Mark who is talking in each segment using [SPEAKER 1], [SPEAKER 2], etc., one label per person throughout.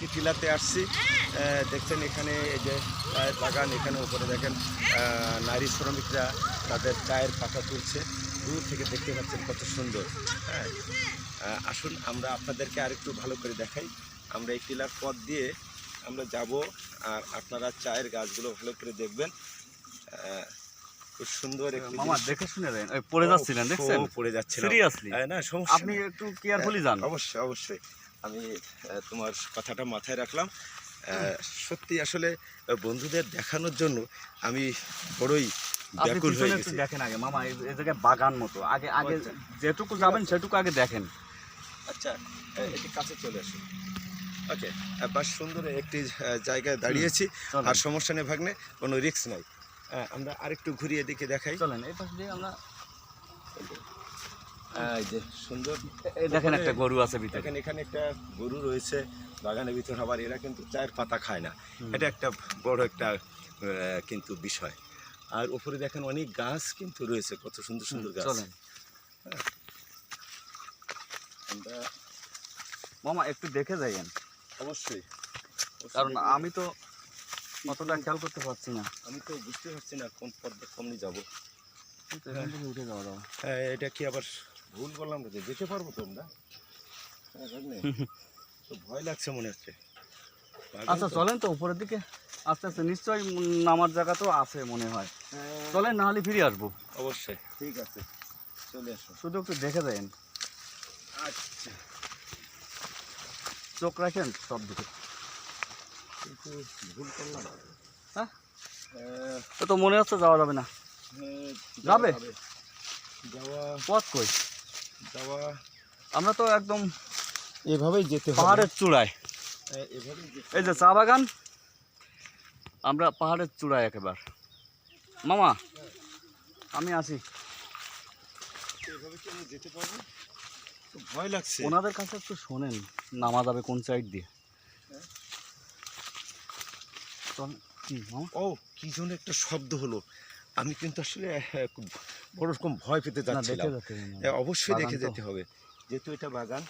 [SPEAKER 1] একটি টিলাতে আসছি। দেখছেন এখানে এই যে চায়ের বাগান, এখানে উপরে দেখেন নারী শ্রমিকরা তাদের চায়ের পাতা তুলছে। দূর থেকে দেখতে পাচ্ছেন কত সুন্দর। হ্যাঁ, আসুন আমরা আপনাদেরকে আরেকটু ভালো করে দেখাই। আমরা এই টিলার পথ দিয়ে আমরা যাব, আর আপনারা চায়ের গাছগুলো ভালো করে দেখবেন। খুব সুন্দর একটি
[SPEAKER 2] মামা
[SPEAKER 1] দৃশ্য।
[SPEAKER 2] দেখে শুনে দেন, পড়ে যাচ্ছিলেন দেখছেন?
[SPEAKER 1] পড়ে যাচ্ছে
[SPEAKER 2] সিরিয়াসলি
[SPEAKER 1] না, সমস্যা
[SPEAKER 2] আপনি
[SPEAKER 1] নেই।
[SPEAKER 2] একটু কেয়ারফুলি যান।
[SPEAKER 1] অবশ্যই অবশ্যই, আমি তোমার কথাটা মাথায় রাখলাম। সত্যি আসলে বন্ধুদের দেখানোর জন্য আমি বড়ই
[SPEAKER 2] আপনি
[SPEAKER 1] ব্যাকুল হয়ে
[SPEAKER 2] পিছনে একটু
[SPEAKER 1] গেছি।
[SPEAKER 2] দেখেন আগে মামা, এই জায়গায় বাগান মতো, আগে আগে
[SPEAKER 1] আচ্ছা।
[SPEAKER 2] যেটুকু যাবেন সেটুকু আগে দেখেন।
[SPEAKER 1] আচ্ছা, একটু কাছে চলে আসুন। ওকে, বাস সুন্দর একটি জায়গায় দাঁড়িয়েছি।
[SPEAKER 2] চলেন।
[SPEAKER 1] আর সমস্যা নেই ভাগ্নে, কোনো রিস্ক নাই। আমরা আরেকটু ঘুরিয়ে দিকে দেখাই।
[SPEAKER 2] চলেন এই পাশ দিয়ে আমরা।
[SPEAKER 1] এই যে সুন্দর,
[SPEAKER 2] এই দেখেন একটা গরু আছে ভিতরে।
[SPEAKER 1] দেখেন এখানে একটা গরু রয়েছে বাগানের ভিতর। আবার এরা কিন্তু চায়ের পাতা খায় না, এটা একটা বড় একটা কিন্তু বিষয়। আর উপরে দেখেন অনেক গাছ কিন্তু রয়েছে, কত সুন্দর সুন্দর গাছ।
[SPEAKER 2] চলেন
[SPEAKER 1] আমরা
[SPEAKER 2] মামা একটু দেখে যাইয়েন,
[SPEAKER 1] অবশ্যই,
[SPEAKER 2] কারণ আমি তো অতটা খেয়াল করতে পারছি না।
[SPEAKER 1] আমি তো বুঝতে পারছি না কোন পথে কমনি যাবো।
[SPEAKER 2] কিন্তু এখান থেকে উঠে যাওয়া যাবে।
[SPEAKER 1] হ্যাঁ, এটা কি আবার ভুল বললাম? যেতে পারবো তোমরা? হ্যাঁ ভাগ্নে, তো ভয় লাগছে মনে হচ্ছে।
[SPEAKER 2] আচ্ছা চলেন তো উপরের দিকে আস্তে আস্তে, নিশ্চয়ই নামার জায়গা তো আছে মনে হয়। চলেন, না হলে ফিরে আসবো।
[SPEAKER 1] অবশ্যই, ঠিক আছে, চলে আসো।
[SPEAKER 2] শুধু একটু দেখে যাইয়েন,
[SPEAKER 1] আচ্ছা,
[SPEAKER 2] চোখ রাখেন সব দিকে।
[SPEAKER 1] কিন্তু ভুল করলাম।
[SPEAKER 2] হ্যাঁ, তো মনে হচ্ছে যাওয়া যাবে না। যাবে?
[SPEAKER 1] যাওয়া
[SPEAKER 2] পথ কই?
[SPEAKER 1] যাওয়া
[SPEAKER 2] আমরা তো একদম
[SPEAKER 1] এভাবেই যেতে হবে।
[SPEAKER 2] পাহাড়ের চূড়ায়,
[SPEAKER 1] এভাবেই
[SPEAKER 2] এই যে চা বাগান, আমরা পাহাড়ের চূড়ায় একেবারে। মামা আমি আসি।
[SPEAKER 1] এভাবে কি আমি যেতে পারবো? তো ভয় লাগছে।
[SPEAKER 2] ওনাদের কাছে একটু শোনেন, নামা যাবে কোন সাইড দিয়ে। কি মামা?
[SPEAKER 1] ও, কি জন্য একটা শব্দ হলো। আমি কিন্তু আসলে খুব বড় রকম ভয় পেতে যাচ্ছিলাম। অবশ্যই দেখে যেতে হবে, যেহেতু এটা বাগান।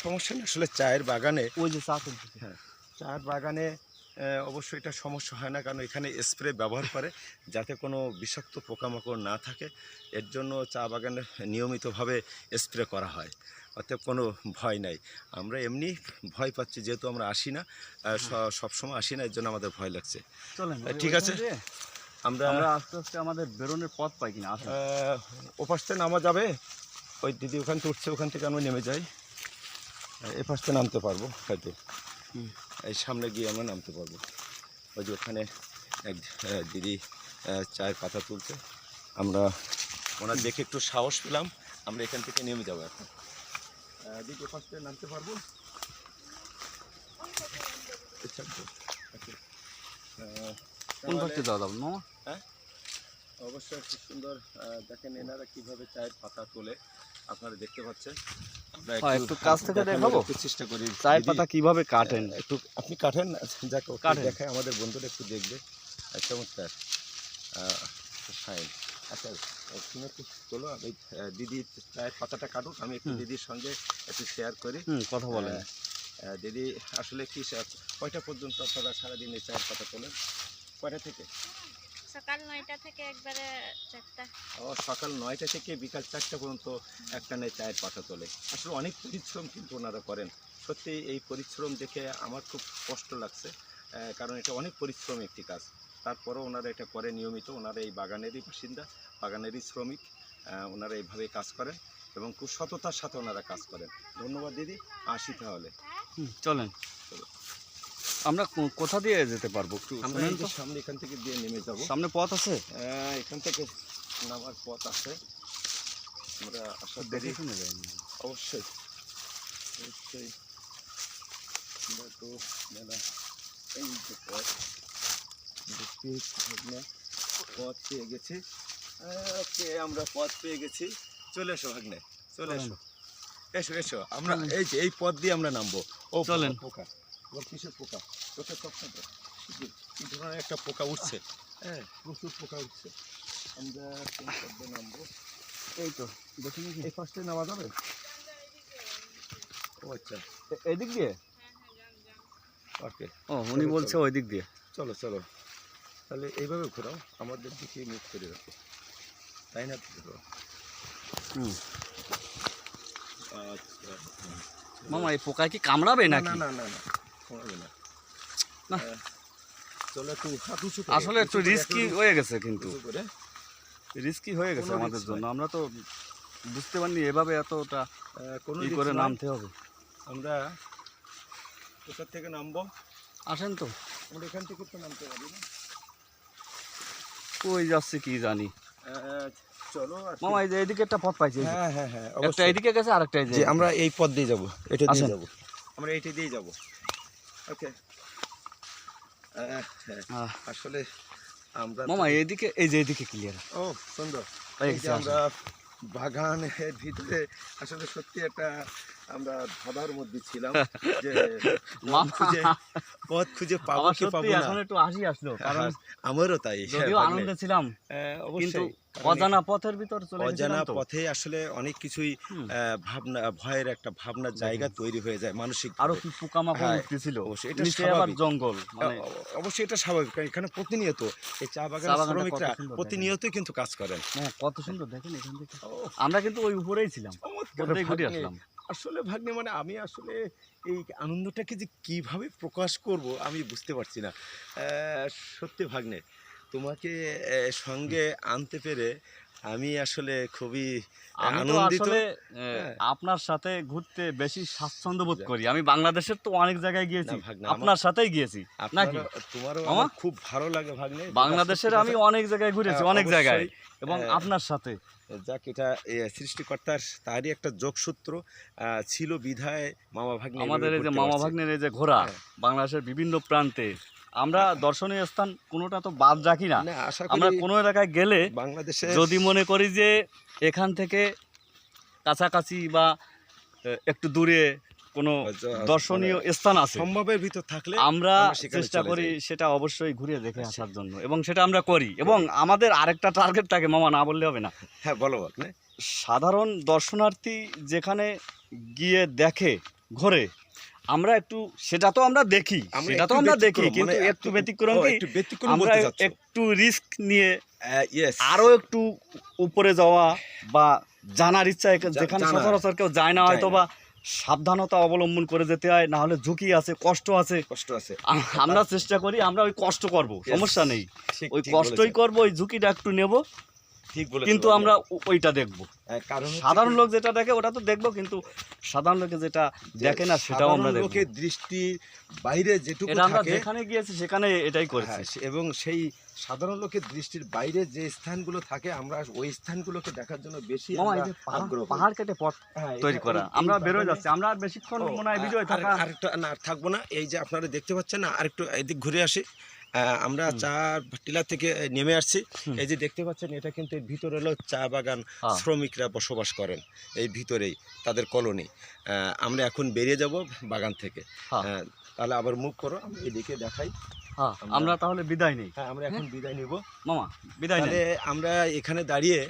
[SPEAKER 1] সমস্যা না, আসলে চায়ের বাগানে,
[SPEAKER 2] ওই যে চা তুলতেছে।
[SPEAKER 1] হ্যাঁ, চায়ের বাগানে অবশ্যই এটা সমস্যা হয় না, কারণ এখানে স্প্রে ব্যবহার করে যাতে কোনো বিষাক্ত পোকামাকড় না থাকে। এর জন্য চা বাগানে নিয়মিতভাবে স্প্রে করা হয়, অতএব কোনো ভয় নাই। আমরা এমনি ভয় পাচ্ছি, যেহেতু আমরা আসি না, সবসময় আসি না, এর জন্য আমাদের ভয় লাগছে।
[SPEAKER 2] চলেন
[SPEAKER 1] ঠিক আছে, আমরা
[SPEAKER 2] আস্তে আস্তে আমাদের বেরোনোর পথ পাই কিনা। আসেন,
[SPEAKER 1] ওপাশ থেকে নামা যাবে। ওই দিদি ওখান থেকে উঠছে, ওখান থেকে আমরা নেমে যাই। এ পাশ থেকে নামতে পারবো হয়তো, এই সামনে গিয়ে আমরা নামতে পারবো। ওই যে ওখানে এক দিদি চায়ের পাতা তুলছে, আমরা ওনার দেখে একটু সাহস পেলাম। আমরা এখান থেকে নেমে যাবো এখন। দিদি ওপাশ থেকে নামতে পারবো?
[SPEAKER 2] কোন পাশে যাওয়া যাবে মামা?
[SPEAKER 1] হ্যাঁ, অবশ্যই খুব সুন্দর। দেখেন এনারা কিভাবে চায়ের পাতা তোলে, আপনারা দেখতে পাচ্ছেন। আমরা
[SPEAKER 2] একটু কাছ থেকে দেখাবো,
[SPEAKER 1] একটু চেষ্টা করি।
[SPEAKER 2] চায়ের পাতা কিভাবে কাটেন
[SPEAKER 1] একটু আপনি কাটেন, যাক
[SPEAKER 2] কাটেন।
[SPEAKER 1] দেখায়, আমাদের বন্ধুরা একটু দেখবে। চমৎকার, ফাইন। আচ্ছা, তুমি একটু চলো, আমি দিদি চায়ের পাতাটা কাটুক, আমি একটু দিদির সঙ্গে একটু শেয়ার করি।
[SPEAKER 2] কথা বলেন।
[SPEAKER 1] দিদি আসলে কি কয়টা পর্যন্ত আপনারা সারাদিন এই চায়ের পাতা তোলেন? কয়টা থেকে?
[SPEAKER 3] সকাল 9টা থেকে একবারে 4টা।
[SPEAKER 1] ও, সকাল 9টা থেকে বিকাল 4টা পর্যন্ত একটানে চায়ের পাতা তোলে। আসলে অনেক পরিশ্রম কিন্তু ওনারা করেন। সত্যি এই পরিশ্রম দেখে আমার খুব কষ্ট লাগছে, কারণ এটা অনেক পরিশ্রমী একটি কাজ। তারপরেও ওনারা এটা করে নিয়মিত। ওনারা এই বাগানেরই বাসিন্দা, বাগানেরই শ্রমিক। ওনারা এইভাবে কাজ করেন এবং খুব সততার সাথে ওনারা কাজ করেন। ধন্যবাদ দিদি, আসি তাহলে।
[SPEAKER 2] চলেন, আমরা কোথা দিয়ে যেতে পারবো?
[SPEAKER 1] আমরা সামনে এখান থেকে দিয়ে নেমে যাব।
[SPEAKER 2] সামনে পথ আছে?
[SPEAKER 1] এখান থেকে নামার পথ আছে। আমরা আসার
[SPEAKER 2] দেখে
[SPEAKER 1] দেরি
[SPEAKER 2] শুনে যাই।
[SPEAKER 1] অবশ্যই অবশ্যই। আমরা তো মেলা এই যে পথ পথ পেয়ে গেছি। ওকে, আমরা পথ পেয়ে গেছি। চলে এসো ভাগ্নে, চলে এসো, এসো এসো। আমরা এই যে এই পথ দিয়ে আমরা নামবো। ও
[SPEAKER 2] চলেন।
[SPEAKER 1] পোকা, ওর কিসের পোকা? চোখের চোখটা কি ধরনের একটা পোকা উঠছে। হ্যাঁ, প্রচুর পোকা উঠছে। আমরা কোন পথে নামবো?
[SPEAKER 2] এই তো দেখি নাকি
[SPEAKER 1] এই ফার্স্টে নামা যাবে? ও আচ্ছা,
[SPEAKER 2] এদিক দিয়ে।
[SPEAKER 1] ওকে
[SPEAKER 2] ও উনি
[SPEAKER 1] চলো,
[SPEAKER 2] বলছে
[SPEAKER 1] চলো।
[SPEAKER 2] ওই দিক দিয়ে।
[SPEAKER 1] চলো চলো, তাহলে এইভাবে ঘোরাও, আমাদের দিকে মুখ করে রাখো, তাই না তো?
[SPEAKER 2] হুম।
[SPEAKER 1] আচ্ছা,
[SPEAKER 2] মামা এই পোকায় কি কামড়াবে
[SPEAKER 1] না
[SPEAKER 2] নাকি?
[SPEAKER 1] না না না না, কমাবে না।
[SPEAKER 2] না।
[SPEAKER 1] চলো একটু হাত উঁচু করে,
[SPEAKER 2] আসলে একটু
[SPEAKER 1] উঁচু করে,
[SPEAKER 2] রিস্কি হয়ে গেছে, কিন্তু
[SPEAKER 1] উঁচু করে।
[SPEAKER 2] রিস্কি হয়ে গেছে
[SPEAKER 1] কোনো
[SPEAKER 2] আমাদের
[SPEAKER 1] risk
[SPEAKER 2] জন্য। আমরা তো বুঝতে পারিনি এভাবে এতটা
[SPEAKER 1] কোনো
[SPEAKER 2] ই
[SPEAKER 1] risk
[SPEAKER 2] করে
[SPEAKER 1] নয়।
[SPEAKER 2] নামতে হবে।
[SPEAKER 1] আমরা কোথা থেকে নামবো?
[SPEAKER 2] আসেন তো,
[SPEAKER 1] আমরা এখান থেকে তো নামতে পারি না।
[SPEAKER 2] কই যাচ্ছে কি জানি।
[SPEAKER 1] চলো
[SPEAKER 2] মামা এই যে এদিকে একটা পথ পাইছি, এই যে।
[SPEAKER 1] হ্যাঁ হ্যাঁ হ্যাঁ,
[SPEAKER 2] একটা
[SPEAKER 1] অবশ্যই।
[SPEAKER 2] এদিকে গেছে আর একটা এই যে
[SPEAKER 1] যে আমরা এই পথ দিয়ে যাব, এটা দিয়ে
[SPEAKER 2] আসেন।
[SPEAKER 1] যাব, আমরা এইটা দিয়ে যাব। ওকে।
[SPEAKER 2] আহ,
[SPEAKER 1] আসলে আমরা
[SPEAKER 2] মামা এইদিকে, এই যে এইদিকে ক্লিয়ার।
[SPEAKER 1] ও সুন্দর।
[SPEAKER 2] এই
[SPEAKER 1] এই যে
[SPEAKER 2] যে
[SPEAKER 1] আমরা বাগানের ভিতরে আসলে সত্যি একটা আমরা ধাঁধার মধ্যে ছিলাম যে
[SPEAKER 2] মামা
[SPEAKER 1] পথ খুঁজে পাবো
[SPEAKER 2] আমার
[SPEAKER 1] কি
[SPEAKER 2] সত্যি
[SPEAKER 1] পাবো না।
[SPEAKER 2] এখন একটু হাসি আসলো, কারণ
[SPEAKER 1] আমারও তাই,
[SPEAKER 2] যদিও
[SPEAKER 1] ভাগ্নে।
[SPEAKER 2] আনন্দে ছিলাম, কিন্তু
[SPEAKER 1] অবশ্যই, কারণ
[SPEAKER 2] অজানা পথের ভিতর চলে
[SPEAKER 1] অজানা
[SPEAKER 2] গেছিলাম তো।
[SPEAKER 1] পথে আসলে অনেক কিছুই
[SPEAKER 2] হুম।
[SPEAKER 1] ভাবনা, ভয়ের একটা ভাবনার জায়গা তৈরি হয়ে যায় মানসিক।
[SPEAKER 2] আরো কি পোকামাকড়
[SPEAKER 1] হ্যাঁ,
[SPEAKER 2] উঠতেছিল,
[SPEAKER 1] অবশ্যই, এটা
[SPEAKER 2] নিচে আবার
[SPEAKER 1] স্বাভাবিক।
[SPEAKER 2] জঙ্গল, মানে
[SPEAKER 1] অবশ্যই এটা স্বাভাবিক, কারণ এখানে প্রতিনিয়ত এই চা
[SPEAKER 2] চা
[SPEAKER 1] বাগানের
[SPEAKER 2] বাগানটা
[SPEAKER 1] শ্রমিকরা
[SPEAKER 2] কত সুন্দর
[SPEAKER 1] প্রতিনিয়তই কিন্তু কাজ করেন।
[SPEAKER 2] হ্যাঁ কত সুন্দর দেখেন এখান থেকে।
[SPEAKER 1] ও,
[SPEAKER 2] আমরা কিন্তু ওই উপরেই ছিলাম,
[SPEAKER 1] চমৎকার
[SPEAKER 2] ঘুরতেই ঘুরে
[SPEAKER 1] ভাগ্নে।
[SPEAKER 2] আসলাম।
[SPEAKER 1] আসলে ভাগ্নে মানে আমি আসলে এই আনন্দটাকে যে কিভাবে প্রকাশ করব আমি বুঝতে পারছি না। সত্যি ভাগ্নে, তোমাকে সঙ্গে আনতে পেরে আমি আসলে খুবই
[SPEAKER 2] আমি তো
[SPEAKER 1] আনন্দিত।
[SPEAKER 2] আসলে
[SPEAKER 1] হ্যাঁ।
[SPEAKER 2] আপনার সাথে ঘুরতে বেশি স্বাচ্ছন্দ্য বোধ
[SPEAKER 1] যাক।
[SPEAKER 2] করি। আমি বাংলাদেশের তো অনেক জায়গায় গিয়েছি,
[SPEAKER 1] না ভাগ্নে,
[SPEAKER 2] আপনার সাথেই গিয়েছি নাকি?
[SPEAKER 1] তোমারও
[SPEAKER 2] মামা?
[SPEAKER 1] আমার খুব ভালো লাগে ভাগ্নে।
[SPEAKER 2] বাংলাদেশের আমি অনেক জায়গায় ঘুরেছি, অনেক
[SPEAKER 1] অবশ্যই।
[SPEAKER 2] জায়গায়, এবং আপনার সাথে।
[SPEAKER 1] যাক, এটা সৃষ্টিকর্তার তারই একটা যোগসূত্র ছিল বিধায় মামা ভাগ্নে
[SPEAKER 2] আমাদের
[SPEAKER 1] এইভাবে
[SPEAKER 2] এই যে
[SPEAKER 1] ঘুরতে
[SPEAKER 2] মামা
[SPEAKER 1] পারছি।
[SPEAKER 2] ভাগ্নের এই যে ঘোরা,
[SPEAKER 1] হ্যাঁ।
[SPEAKER 2] বাংলাদেশের বিভিন্ন প্রান্তে আমরা দর্শনীয় স্থান কোনোটা তো বাদ রাখি না।
[SPEAKER 1] না, আশা
[SPEAKER 2] আমরা
[SPEAKER 1] করি
[SPEAKER 2] কোনো এলাকায় গেলে
[SPEAKER 1] বাংলাদেশে
[SPEAKER 2] যদি মনে করি যে এখান থেকে কাছাকাছি বা একটু দূরে কোনো দর্শনীয় স্থান আছে,
[SPEAKER 1] সম্ভবের ভিতর থাকলে
[SPEAKER 2] আমরা
[SPEAKER 1] সেখানে
[SPEAKER 2] চেষ্টা
[SPEAKER 1] চলে
[SPEAKER 2] করি
[SPEAKER 1] যাই।
[SPEAKER 2] সেটা অবশ্যই ঘুরে দেখে আসার জন্য, এবং সেটা আমরা করি। এবং আমাদের আরেকটা টার্গেট থাকে মামা, না বললে হবে না।
[SPEAKER 1] হ্যাঁ, বলো ভাগ্নে।
[SPEAKER 2] সাধারণ দর্শনার্থী যেখানে গিয়ে দেখে ঘোরে, আমরা একটু সেটা তো আমরা দেখি, সেটা তো
[SPEAKER 1] একটু
[SPEAKER 2] আমরা দেখি,
[SPEAKER 1] ব্যতিক্রম,
[SPEAKER 2] কিন্তু
[SPEAKER 1] মানে
[SPEAKER 2] একটু ব্যতিক্রম কি,
[SPEAKER 1] একটু ব্যতিক্রম
[SPEAKER 2] আমরা
[SPEAKER 1] বলতে যাচ্ছ।
[SPEAKER 2] একটু রিস্ক নিয়ে
[SPEAKER 1] ইয়েস,
[SPEAKER 2] আরো একটু উপরে যাওয়া বা জানার ইচ্ছা, যেখানে
[SPEAKER 1] জানার।
[SPEAKER 2] সচরাচর কেউ যায় না, হয়তো
[SPEAKER 1] যায় না।
[SPEAKER 2] বা সাবধানতা অবলম্বন করে যেতে হয়, না হলে ঝুঁকি আছে, কষ্ট আছে।
[SPEAKER 1] কষ্ট আছে।
[SPEAKER 2] আমরা চেষ্টা করি, আমরা ওই কষ্ট করব, সমস্যা নেই,
[SPEAKER 1] ঠিক,
[SPEAKER 2] ওই
[SPEAKER 1] ঠিক
[SPEAKER 2] কষ্টই
[SPEAKER 1] বলেছেন,
[SPEAKER 2] করব, ওই ঝুঁকিটা একটু নেব,
[SPEAKER 1] ঠিক বলেছেন
[SPEAKER 2] কিন্তু
[SPEAKER 1] ভাগ্নে।
[SPEAKER 2] আমরা ওইটা দেখব।
[SPEAKER 1] কারণ হচ্ছে
[SPEAKER 2] সাধারণ
[SPEAKER 1] কি,
[SPEAKER 2] লোক যেটা দেখে ওটা তো দেখবো, কিন্তু সাধারণ লোকে যেটা
[SPEAKER 1] যে
[SPEAKER 2] দেখে না সেটাও আমরা
[SPEAKER 1] সাধারণ
[SPEAKER 2] দেখব।
[SPEAKER 1] লোকের দৃষ্টি বাইরে যেটুকু
[SPEAKER 2] এটা আমরা
[SPEAKER 1] থাকে,
[SPEAKER 2] যেখানে গিয়েছি সেখানে এটাই করেছি।
[SPEAKER 1] হ্যাঁ, এবং সেই সাধারণ লোকের দৃষ্টির বাইরে যে স্থানগুলো থাকে আমরা ওই স্থানগুলোকে দেখার জন্য বেশি
[SPEAKER 2] মামা এই
[SPEAKER 1] আমরা
[SPEAKER 2] যে
[SPEAKER 1] আগ্রহ করি।
[SPEAKER 2] পাহাড় কেটে পথ
[SPEAKER 1] হ্যাঁ,
[SPEAKER 2] তৈরি
[SPEAKER 1] এটা-
[SPEAKER 2] করা,
[SPEAKER 1] এই
[SPEAKER 2] আমরা বেরোয়
[SPEAKER 1] বাগানে-
[SPEAKER 2] যাচ্ছি, আমরা আর বেশিক্ষণ
[SPEAKER 1] ও,
[SPEAKER 2] মনে হয় ভিডিও থাকা।
[SPEAKER 1] আরেকটা না, আর থাকবো না। এই যে আপনারা দেখতে পাচ্ছেন না, আরেকটু এদিক ঘুরে আসি। আমরা চা টিলা থেকে নেমে আসছি। এই যে দেখতে পাচ্ছেন, এটা কিন্তু এর ভিতরে হলো চা বাগান
[SPEAKER 2] হ্যাঁ।
[SPEAKER 1] শ্রমিকরা বসবাস করেন এই ভিতরেই, তাদের কলোনি। আমরা এখন বেরিয়ে যাব বাগান থেকে।
[SPEAKER 2] হ্যাঁ।
[SPEAKER 1] তাহলে আবার মুভ করো, আমি এদিকে দেখাই।
[SPEAKER 2] হ্যাঁ, আমরা তাহলে বিদায় নেই
[SPEAKER 1] হ্যাঁ, আমরা এখন বিদায় নিব।
[SPEAKER 2] মামা, বিদায় নেই।
[SPEAKER 1] তাহলে আমরা এখানে দাঁড়িয়ে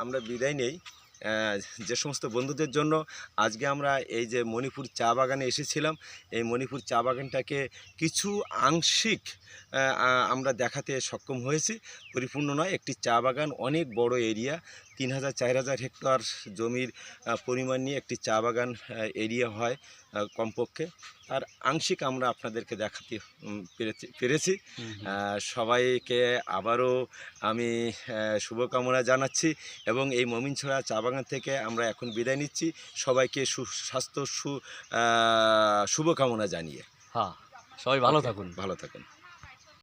[SPEAKER 1] আমরা বিদায় নেই। যে সমস্ত বন্ধুদের জন্য আজকে আমরা এই যে মণিপুর চা বাগানে এসেছিলাম, এই মণিপুর চা বাগানটাকে কিছু আংশিক আমরা দেখাতে সক্ষম হয়েছি। পরিপূর্ণ নয়, একটি চা বাগান, অনেক বড় এরিয়া, 3000-4000 হেক্টর জমির পরিমাণ নিয়ে একটি চা বাগান এরিয়া হয় কমপক্ষে। আর আংশিক আমরা আপনাদেরকে দেখাতে পেরেছি। সবাইকে আবারও আমি শুভকামনা জানাচ্ছি, এবং এই মমিনছড়া চা বাগান থেকে আমরা এখন বিদায় নিচ্ছি, সবাইকে সুস্বাস্থ্য শুভকামনা জানিয়ে।
[SPEAKER 2] হ্যাঁ, সবাই ভালো থাকুন।
[SPEAKER 1] ভালো থাকুন।